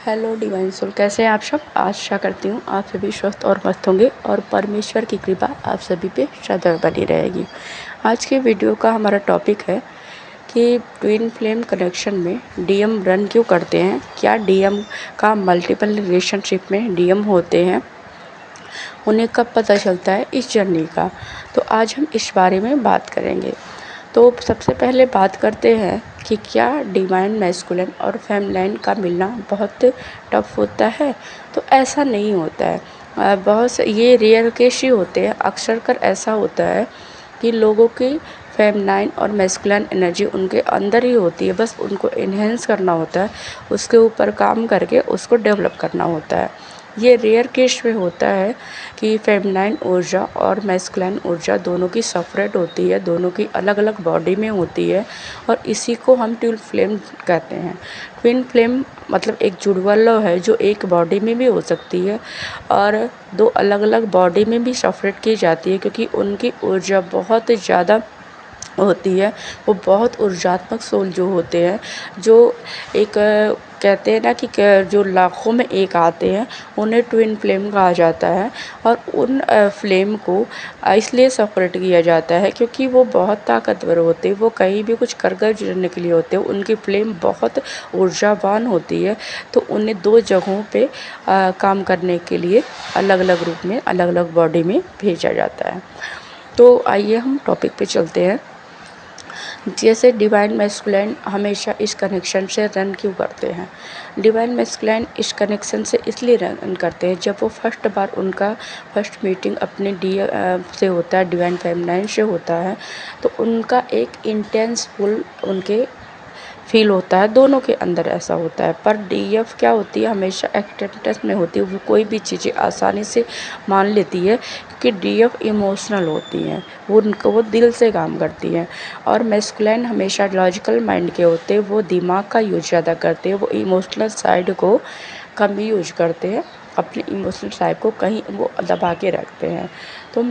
Hello divine soul, कैसे हैं आप सब। आशा करती हूँ आप सभी स्वस्थ और मस्त होंगे और परमेश्वर की कृपा आप सभी पे सदैव बनी रहेगी। आज के वीडियो का हमारा टॉपिक है कि ट्विन फ्लेम कनेक्शन में डीएम रन क्यों करते हैं, क्या डीएम का मल्टीपल रिलेशनशिप में डीएम होते हैं, उन्हें कब पता चलता है इस जर्नी का। तो आज हम इस बारे में बात करेंगे। तो सबसे पहले बात करते हैं कि क्या डिवाइन मैस्कुलिन और फेमिनिन का मिलना बहुत टफ होता है। तो ऐसा नहीं होता है। बहुत से ये रेयर केस ही होते हैं। अक्सर कर ऐसा होता है कि लोगों की फेमिनिन और मैस्कुलिन एनर्जी उनके अंदर ही होती है, बस उनको इन्हेंस करना होता है, उसके ऊपर काम करके उसको डेवलप करना होता है। ये रेयर केस में होता है कि फेमिनिन ऊर्जा और मैस्कुलिन ऊर्जा दोनों की सेपरेट होती है, दोनों की अलग अलग बॉडी में होती है, और इसी को हम ट्विन फ्लेम कहते हैं। ट्विन फ्लेम मतलब एक जुड़वा लव है जो एक बॉडी में भी हो सकती है और दो अलग अलग बॉडी में भी सेपरेट की जाती है, क्योंकि उनकी ऊर्जा बहुत ज़्यादा होती है। वो बहुत ऊर्जात्मक सोल जो होते हैं, जो एक कहते हैं ना कि जो लाखों में एक आते हैं, उन्हें ट्विन फ्लेम कहा जाता है। और उन फ्लेम को इसलिए सेपरेट किया जाता है क्योंकि वो बहुत ताकतवर होते हैं, वो कहीं भी कुछ कर निकले होते हैं, उनकी फ्लेम बहुत ऊर्जावान होती है। तो उन्हें दो जगहों पे काम करने के लिए अलग अलग रूप में अलग अलग बॉडी में भेजा जाता है। तो आइए हम टॉपिक पे चलते हैं। जैसे डिवाइन मैस्कुलिन हमेशा इस कनेक्शन से रन क्यों करते हैं। डिवाइन मैस्कुलिन इस कनेक्शन से इसलिए रन करते हैं, जब वो फर्स्ट बार उनका फर्स्ट मीटिंग अपने से होता है, डिवाइन फेमिनिन से होता है, तो उनका एक इंटेंस फुल उनके फील होता है, दोनों के अंदर ऐसा होता है। पर डीएफ क्या होती है, हमेशा एक्सेप्टेंस में होती है, वो कोई भी चीज़ें आसानी से मान लेती है क्योंकि डीएफ इमोशनल होती हैं, वो दिल से काम करती हैं। और मैस्कुलिन हमेशा लॉजिकल माइंड के होते हैं, वो दिमाग का यूज ज़्यादा करते हैं, वो इमोशनल साइड को कम यूज करते हैं, अपने इमोशनल साइड को कहीं वो दबा के रखते हैं। तो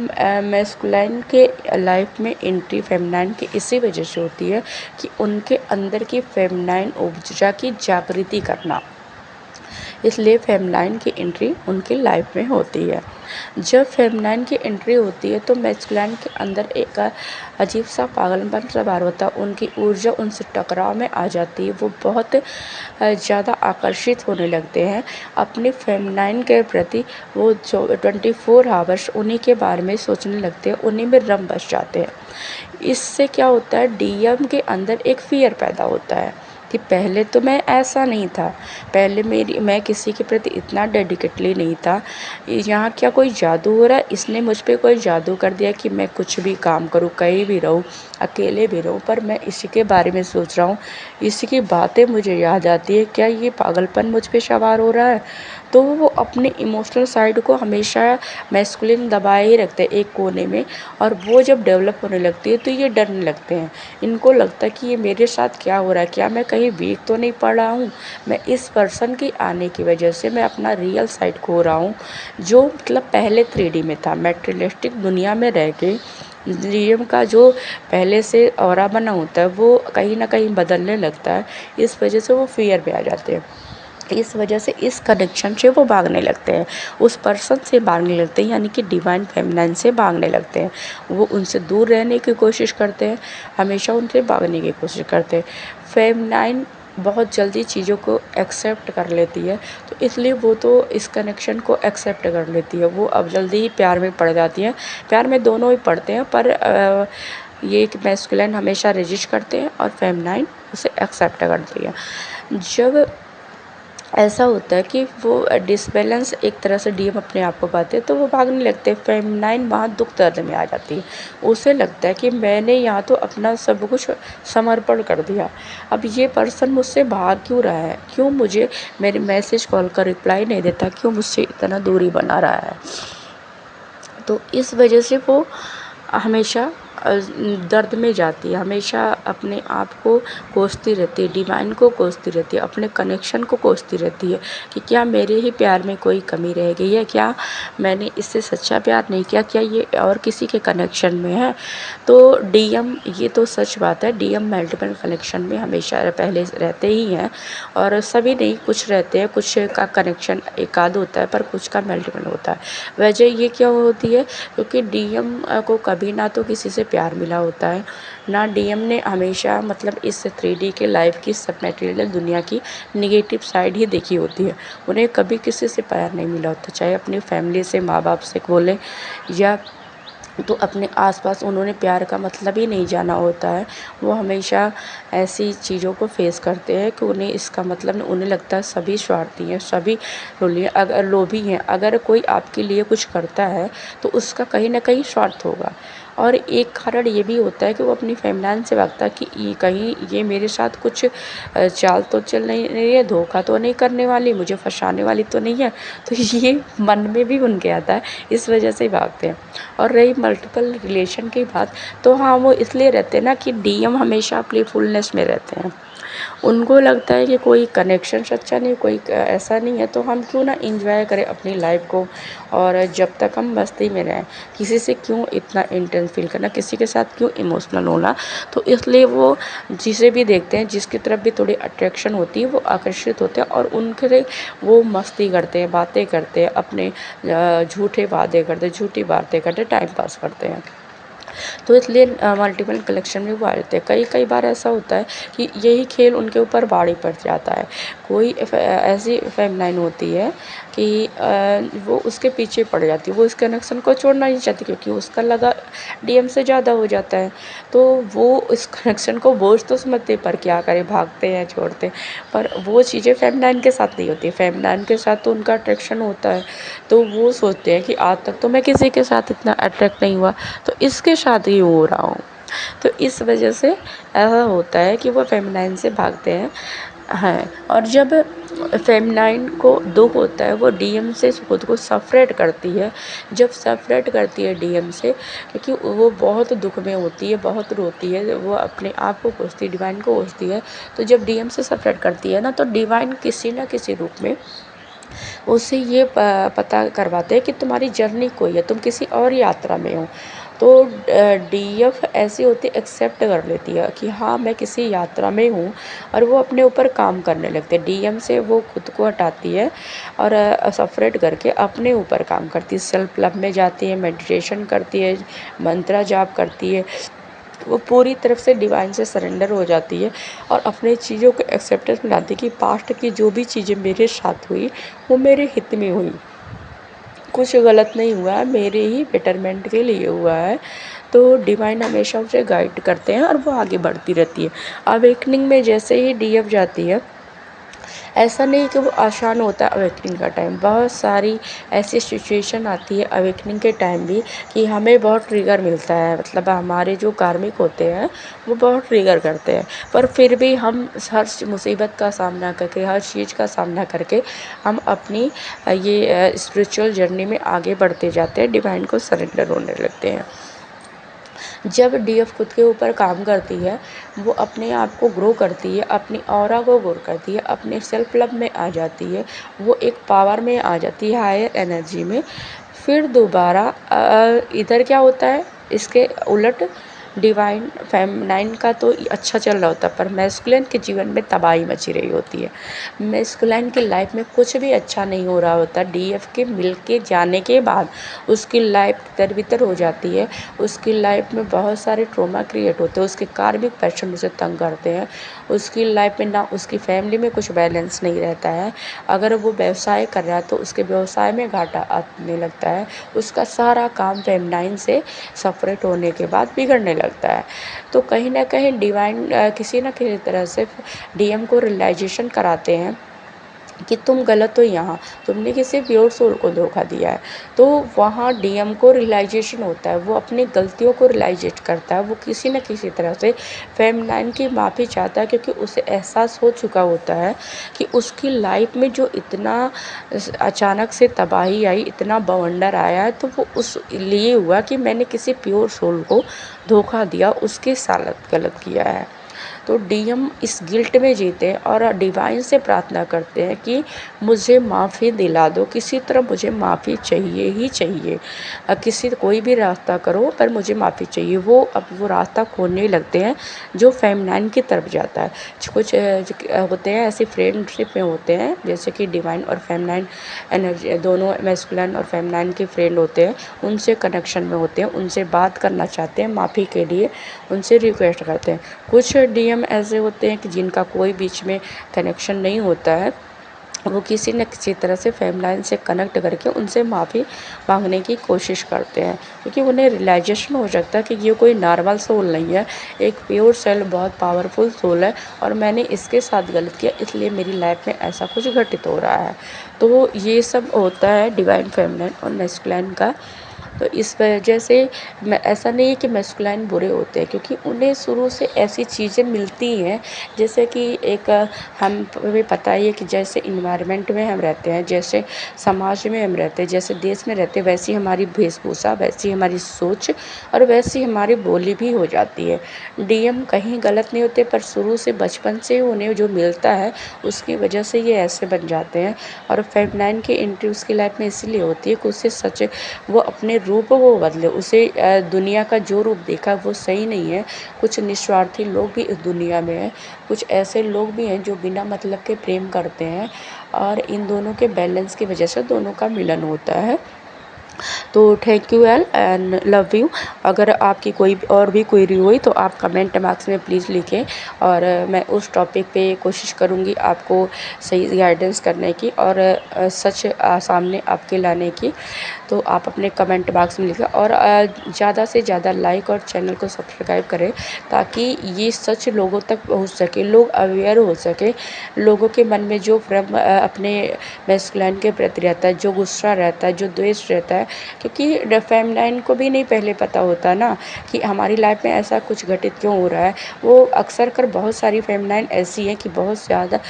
मैस्कुलिन के लाइफ में एंट्री फेमिनिन की इसी वजह से होती है कि उनके अंदर की फेमिनिन ऊर्जा की जागृति करना, इसलिए फेमिनिन की एंट्री उनकी लाइफ में होती है। जब फेमिनिन की एंट्री होती है तो मैस्कुलिन के अंदर एक अजीब सा पागलपन सवार होता है, उनकी ऊर्जा उनसे टकराव में आ जाती है, वो बहुत ज़्यादा आकर्षित होने लगते हैं अपनी फेमिनिन के प्रति। वो 24 आवर्स उन्हीं के बारे में सोचने लगते हैं, उन्हीं में रम बस जाते हैं। इससे क्या होता है, डीएम के अंदर एक फियर पैदा होता है कि पहले तो मैं ऐसा नहीं था, पहले मैं किसी के प्रति इतना डेडिकेटली नहीं था, यहाँ क्या कोई जादू हो रहा है, इसने मुझ पे कोई जादू कर दिया कि मैं कुछ भी काम करूँ, कहीं भी रहूँ, अकेले भी रहूँ, पर मैं इसी के बारे में सोच रहा हूँ, इसी की बातें मुझे याद आती है, क्या ये पागलपन मुझ पे सवार हो रहा है। तो वो अपने इमोशनल साइड को हमेशा मैस्कुलिन दबाए ही रखते हैं एक कोने में, और वो जब डेवलप होने लगती है तो ये डरने लगते हैं। इनको लगता है कि ये मेरे साथ क्या हो रहा है, क्या मैं कहीं वीक तो नहीं पड़ रहा हूँ, मैं इस पर्सन के आने की वजह से मैं अपना रियल साइड खो रहा हूँ, जो मतलब पहले 3D में था, मेटेरियलिस्टिक दुनिया में रह के डीएम का जो पहले से ऑरा बना होता है वो कहीं ना कहीं बदलने लगता है। इस वजह से वो फियर में आ जाते हैं, इस वजह से इस कनेक्शन से वो भागने लगते हैं, उस पर्सन से भागने लगते हैं, यानी कि डिवाइन फेमिनिन से भागने लगते हैं। वो उनसे दूर रहने की कोशिश करते हैं, हमेशा उनसे भागने की कोशिश करते हैं। फेमिनिन बहुत जल्दी चीज़ों को एक्सेप्ट कर लेती है, तो इसलिए वो तो इस कनेक्शन को एक्सेप्ट कर लेती है, वो अब जल्दी ही प्यार में पड़ जाती हैं। प्यार में दोनों ही पड़ते हैं, पर ये मैस्कुलिन हमेशा रेजिस्ट करते हैं और फेमिनिन उसे एक्सेप्ट करती है। जब ऐसा होता है कि वो डिसबैलेंस एक तरह से डीएम अपने आप को पाते हैं, तो वो भागने लगते हैं, फेमिनिन वहाँ दुख दर्द में आ जाती है। उसे लगता है कि मैंने यहाँ तो अपना सब कुछ समर्पण कर दिया, अब ये पर्सन मुझसे भाग क्यों रहा है, क्यों मुझे मेरे मैसेज कॉल का रिप्लाई नहीं देता, क्यों मुझसे इतना दूरी बना रहा है। तो इस वजह से वो हमेशा दर्द में जाती है, हमेशा अपने आप को कोसती रहती है, डिवाइन को कोसती रहती है, अपने कनेक्शन को कोसती रहती है कि क्या मेरे ही प्यार में कोई कमी रह गई है, क्या मैंने इससे सच्चा प्यार नहीं किया, क्या ये और किसी के कनेक्शन में है। तो डीएम, ये तो सच बात है, डीएम मल्टीपल कनेक्शन में हमेशा पहले रहते ही हैं, और सभी नहीं, कुछ रहते हैं, कुछ का कनेक्शन एक आध होता है पर कुछ का मल्टीपल होता है। वजह ये क्या होती है, क्योंकि डीएम को कभी ना तो किसी से प्यार मिला होता है, ना डीएम ने हमेशा मतलब इस 3D के लाइफ की सब मटेरियल दुनिया की निगेटिव साइड ही देखी होती है। उन्हें कभी किसी से प्यार नहीं मिला होता, चाहे अपनी फैमिली से, माँ बाप से बोलें, या तो अपने आसपास उन्होंने प्यार का मतलब ही नहीं जाना होता है। वो हमेशा ऐसी चीज़ों को फेस करते हैं कि उन्हें इसका मतलब, उन्हें लगता है सभी स्वार्थी हैं, सभी अगर लोभी हैं। अगर कोई आपके लिए कुछ करता है तो उसका कहीं ना कहीं स्वार्थ होगा। और एक कारण ये भी होता है कि वो अपनी फैमिली से भागता है कि ये कहीं ये मेरे साथ कुछ चाल तो चल नहीं रही है, धोखा तो नहीं करने वाली, मुझे फंसाने वाली तो नहीं है। तो ये मन में भी उनके आता है, इस वजह से भागते हैं। और रही मल्टीपल रिलेशन की बात, तो हाँ, वो इसलिए रहते हैं ना कि डीएम हमेशा प्लेफुलनेस में रहते हैं। उनको लगता है कि कोई कनेक्शन सच्चा नहीं, कोई ऐसा नहीं है, तो हम क्यों ना इंजॉय करें अपनी लाइफ को, और जब तक हम मस्ती में रहें, किसी से क्यों इतना इंटेंस फील करना, किसी के साथ क्यों इमोशनल होना। तो इसलिए वो जिसे भी देखते हैं, जिसकी तरफ भी थोड़ी अट्रैक्शन होती है, वो आकर्षित होते हैं और उनके वो मस्ती करते हैं, बातें करते हैं, अपने झूठे वादे करते, झूठी बातें करते, टाइम पास करते हैं। तो इसलिए मल्टीपल कलेक्शन में वो आ जाते हैं। कई कई बार ऐसा होता है कि यही खेल उनके ऊपर भारी पड़ जाता है। कोई ऐसी फेमिनाइन होती है कि वो उसके पीछे पड़ जाती है, वो इस कनेक्शन को छोड़ना नहीं चाहती, क्योंकि उसका लगा डीएम से ज़्यादा हो जाता है। तो वो इस कनेक्शन को बोझ तो समझते, पर क्या करें, भागते हैं, छोड़ते हैं। पर वो चीज़ें फेमिनाइन के साथ नहीं होती। फेमिनाइन के साथ तो उनका अट्रैक्शन होता है, तो वो सोचते हैं कि आज तक तो मैं किसी के साथ इतना अट्रैक्ट नहीं हुआ, तो इसके साथ ही हो रहा हूँ। तो इस वजह से ऐसा होता है कि वो फेमिनाइन से भागते हैं। हैं, और जब फेमिनाइन को दुख होता है, वो डीएम से खुद को सेपरेट करती है। जब सेपरेट करती है डीएम से, क्योंकि वो बहुत दुख में होती है, बहुत रोती है, वो अपने आप को कोसती है, डिवाइन को कोसती है। तो जब डीएम से सेपरेट करती है ना, तो डिवाइन किसी न किसी रूप में उससे ये पता करवाते हैं कि तुम्हारी जर्नी कोई है, तुम किसी और यात्रा में हो। तो डीएफ ऐसी होती है, एक्सेप्ट कर लेती है कि हाँ, मैं किसी यात्रा में हूँ, और वो अपने ऊपर काम करने लगते हैं। डीएम से वो खुद को हटाती है और सेपरेट करके अपने ऊपर काम करती है, सेल्फ लव में जाती है, मेडिटेशन करती है, मंत्रा जाप करती है। वो पूरी तरफ से डिवाइन से सरेंडर हो जाती है और अपनी चीज़ों को एक्सेप्टेंस में लाती है कि पास्ट की जो भी चीज़ें मेरे साथ हुई, वो मेरे हित में हुई, कुछ गलत नहीं हुआ है, मेरे ही बेटरमेंट के लिए हुआ है। तो डिवाइन हमेशा उसे गाइड करते हैं और वो आगे बढ़ती रहती है। अवेकनिंग में जैसे ही डीएफ जाती है, ऐसा नहीं कि वो आसान होता है अवेकनिंग का टाइम। बहुत सारी ऐसी सिचुएशन आती है अवेकनिंग के टाइम भी कि हमें बहुत ट्रिगर मिलता है, मतलब हमारे जो कार्मिक होते हैं वो बहुत ट्रिगर करते हैं, पर फिर भी हम हर मुसीबत का सामना करके, हर चीज़ का सामना करके हम अपनी ये स्पिरिचुअल जर्नी में आगे बढ़ते जाते हैं, डिवाइन को सरेंडर होने लगते हैं। जब डीएफ खुद के ऊपर काम करती है, वो अपने आप को ग्रो करती है, अपनी ऑरा को ग्रो करती है, अपने सेल्फ लव में आ जाती है, वो एक पावर में आ जाती है, हायर एनर्जी में। फिर दोबारा इधर क्या होता है, इसके उलट डिवाइन फेमिनाइन का तो अच्छा चल रहा होता है, पर मैस्कुलिन के जीवन में तबाही मची रही होती है। मैस्कुलिन की लाइफ में कुछ भी अच्छा नहीं हो रहा होता। डीएफ के मिल के जाने के बाद उसकी लाइफ तितर-बितर हो जाती है, उसकी लाइफ में बहुत सारे ट्रॉमा क्रिएट होते हैं, उसके कार्मिक पैशन उसे तंग करते हैं, उसकी लाइफ में ना उसकी फैमिली में कुछ बैलेंस नहीं रहता है। अगर वो व्यवसाय कर रहा है तो उसके व्यवसाय में घाटा आने लगता है, उसका सारा काम फेमिनाइन से सेपरेट होने के बाद बिगड़ने लगता है। तो कहीं ना कहीं डिवाइन किसी न किसी तरह से डीएम को रियलाइजेशन कराते हैं कि तुम गलत हो, यहाँ तुमने किसी प्योर सोल को धोखा दिया है। तो वहाँ डीएम को रियलाइजेशन होता है, वो अपनी गलतियों को रियलाइजेट करता है, वो किसी न किसी तरह से फेमनाइन की माफ़ी चाहता है, क्योंकि उसे एहसास हो चुका होता है कि उसकी लाइफ में जो इतना अचानक से तबाही आई, इतना बवंडर आया है, तो वो उस लिए हुआ कि मैंने किसी प्योर सोल को धोखा दिया, उसके साथ गलत किया है। तो डीएम इस गिल्ट में जीते हैं और डिवाइन से प्रार्थना करते हैं कि मुझे माफ़ी दिला दो, किसी तरह मुझे माफ़ी चाहिए ही चाहिए, किसी कोई भी रास्ता करो पर मुझे माफ़ी चाहिए। वो अब वो रास्ता खोजने लगते हैं जो फेमनाइन की तरफ जाता है। कुछ होते हैं ऐसे फ्रेंडशिप में होते हैं, जैसे कि डिवाइन और फेमनाइन एनर्जी दोनों मैस्कुलिन और फेमनाइन के फ्रेंड होते हैं, उनसे कनेक्शन में होते हैं, उनसे बात करना चाहते हैं माफ़ी के लिए, उनसे रिक्वेस्ट करते हैं। कुछ डीएम ऐसे होते हैं कि जिनका कोई बीच में कनेक्शन नहीं होता है, वो किसी न किसी तरह से फेमलाइन से कनेक्ट करके उनसे माफ़ी मांगने की कोशिश करते हैं, क्योंकि उन्हें रियलाइजेशन हो सकता है कि ये कोई नॉर्मल सोल नहीं है, एक प्योर सोल, बहुत पावरफुल सोल है, और मैंने इसके साथ गलत किया, इसलिए मेरी लाइफ में ऐसा कुछ घटित हो रहा है। तो ये सब होता है डिवाइन फेमनाइन और मैस्कुलाइन का। तो इस वजह से मैं, ऐसा नहीं है कि मैस्कुलाइन बुरे होते हैं, क्योंकि उन्हें शुरू से ऐसी चीज़ें मिलती हैं, जैसे कि एक हम हमें पता ही है कि जैसे इन्वायरमेंट में हम रहते हैं, जैसे समाज में हम रहते हैं, जैसे देश में रहते हैं, वैसी हमारी वेशभूषा, वैसी हमारी सोच और वैसी हमारी बोली भी हो जाती है। डीएम कहीं गलत नहीं होते, पर शुरू से बचपन से उन्हें जो मिलता है उसकी वजह से ये ऐसे बन जाते हैं। और फेमनाइन की एंट्री उसकी लाइफ में इसीलिए होती है कि उससे सच, वो अपने रूप वो बदले, उसे दुनिया का जो रूप देखा वो सही नहीं है। कुछ निस्वार्थी लोग भी इस दुनिया में हैं, कुछ ऐसे लोग भी हैं जो बिना मतलब के प्रेम करते हैं, और इन दोनों के बैलेंस की वजह से दोनों का मिलन होता है। तो thank U L and love you. अगर आपकी कोई और भी क्वेरी हुई तो आप कमेंट बॉक्स में प्लीज़ लिखें, और मैं उस टॉपिक पे कोशिश करूँगी आपको सही गाइडेंस करने की और सच सामने आपके लाने की। तो आप अपने कमेंट बॉक्स में लिखें, और ज़्यादा से ज़्यादा लाइक और चैनल को सब्सक्राइब करें, ताकि ये सच लोगों तक पहुंच सके, लोग अवेयर हो सके, लोगों के मन में जो भ्रम अपने मैस्कुलाइन के प्रति रहता है, जो गुस्सा रहता है, जो द्वेष रहता है, क्योंकि फेमिनाइन को भी नहीं पहले पता होता ना कि हमारी लाइफ में ऐसा कुछ घटित क्यों हो रहा है। वो अक्सर कर बहुत सारी फेमिनाइन ऐसी हैं कि बहुत ज़्यादा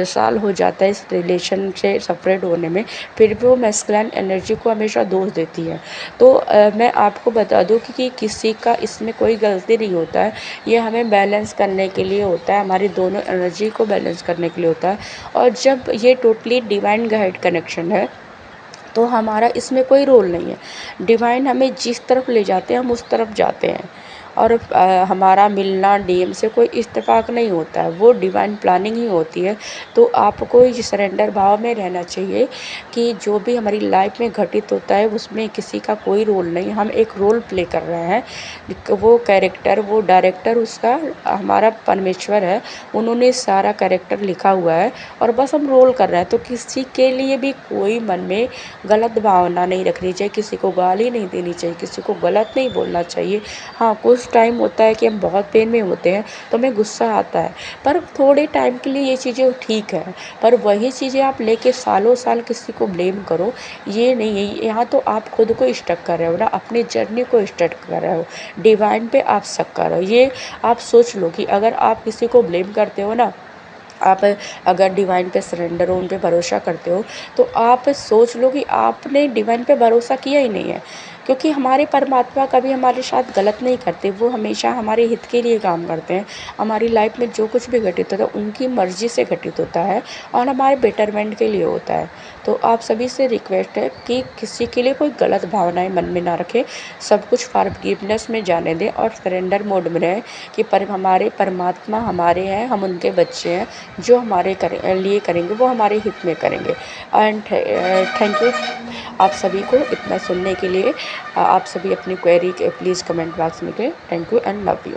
साल हो जाता है इस रिलेशन से सेपरेट होने में, फिर भी वो मैस्कुलाइन एनर्जी को हमेशा दोष देती है। तो मैं आपको बता दूं कि किसी का इसमें कोई गलती नहीं होता है, ये हमें बैलेंस करने के लिए होता है, हमारी दोनों एनर्जी को बैलेंस करने के लिए होता है। और जब ये टोटली डिवाइन गाइड कनेक्शन है, तो हमारा इसमें कोई रोल नहीं है। डिवाइन हमें जिस तरफ ले जाते हैं हम उस तरफ जाते हैं, और हमारा मिलना डीएम से कोई इत्तेफाक नहीं होता है, वो डिवाइन प्लानिंग ही होती है। तो आपको ये सरेंडर भाव में रहना चाहिए कि जो भी हमारी लाइफ में घटित होता है उसमें किसी का कोई रोल नहीं, हम एक रोल प्ले कर रहे हैं। वो कैरेक्टर, वो डायरेक्टर उसका हमारा परमेश्वर है, उन्होंने सारा कैरेक्टर लिखा हुआ है, और बस हम रोल कर रहे हैं। तो किसी के लिए भी कोई मन में गलत भावना नहीं रखनी चाहिए, किसी को गाली नहीं देनी चाहिए, किसी को गलत नहीं बोलना चाहिए। हाँ, कुछ टाइम होता है कि हम बहुत पेन में होते हैं तो हमें गुस्सा आता है, पर थोड़े टाइम के लिए ये चीज़ें ठीक है, पर वही चीज़ें आप लेके सालों साल किसी को ब्लेम करो, ये नहीं है। यहाँ तो आप खुद को स्टक कर रहे हो ना, अपनी जर्नी को स्टक कर रहे हो, डिवाइन पे आप शक कर रहे हो। ये आप सोच लो कि अगर आप किसी को ब्लेम करते हो ना, आप अगर डिवाइन पे सरेंडर हो, उन पे भरोसा करते हो, तो आप सोच लो कि आपने डिवाइन पे भरोसा किया ही नहीं है। क्योंकि हमारे परमात्मा कभी हमारे साथ गलत नहीं करते, वो हमेशा हमारे हित के लिए काम करते हैं। हमारी लाइफ में जो कुछ भी घटित होता है उनकी मर्ज़ी से घटित होता है, और हमारे बेटरमेंट के लिए होता है। तो आप सभी से रिक्वेस्ट है कि किसी के लिए कोई गलत भावनाएं मन में ना रखें, सब कुछ फॉरगिवनेस में जाने दें, और सरेंडर मोड में रहें कि हमारे परमात्मा हमारे हैं, हम उनके बच्चे हैं, जो हमारे लिए करेंगे वो हमारे हित में करेंगे। एंड थैंक यू आप सभी को इतना सुनने के लिए। आप सभी अपनी क्वेरी प्लीज़ कमेंट बॉक्स में करें। Thank you and love you.